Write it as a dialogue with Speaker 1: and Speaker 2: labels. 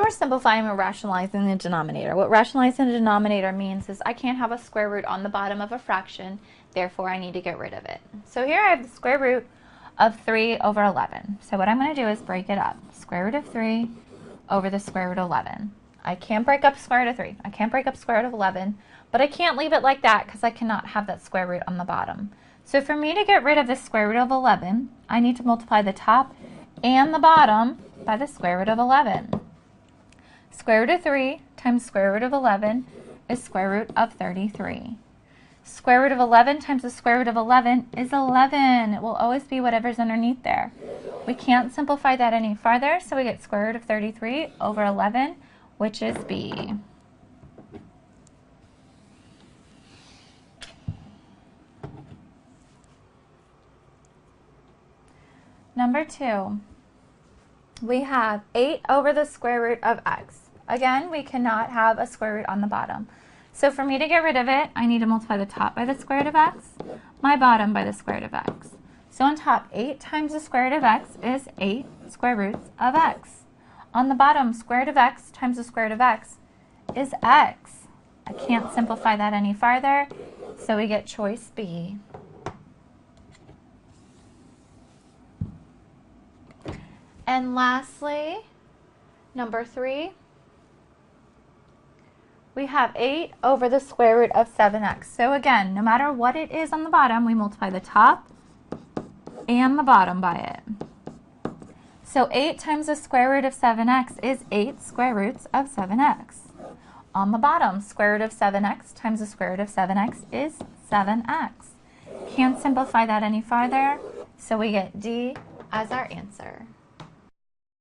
Speaker 1: we're simplifying, we're rationalizing the denominator. What rationalizing the denominator means is I can't have a square root on the bottom of a fraction, therefore I need to get rid of it. So here I have the square root of 3 over 11. So what I'm going to do is break it up. Square root of 3 over the square root of 11. I can't break up square root of 3. I can't break up square root of 11, but I can't leave it like that because I cannot have that square root on the bottom. So for me to get rid of the square root of 11, I need to multiply the top and the bottom by the square root of 11. Square root of 3 times square root of 11 is square root of 33. Square root of 11 times the square root of 11 is 11. It will always be whatever's underneath there. We can't simplify that any farther, so we get square root of 33 over 11, which is B. Number 2, we have 8 over the square root of x. Again, we cannot have a square root on the bottom. So for me to get rid of it, I need to multiply the top by the square root of x, my bottom by the square root of x. So on top, 8 times the square root of x is 8 square roots of x. On the bottom, square root of x times the square root of x is x. I can't simplify that any farther, so we get choice B. And lastly, number 3, we have 8 over the square root of 7x. So again, no matter what it is on the bottom, we multiply the top and the bottom by it. So 8 times the square root of 7x is 8 square roots of 7x. On the bottom, square root of 7x times the square root of 7x is 7x. Can't simplify that any farther, so we get D as our answer.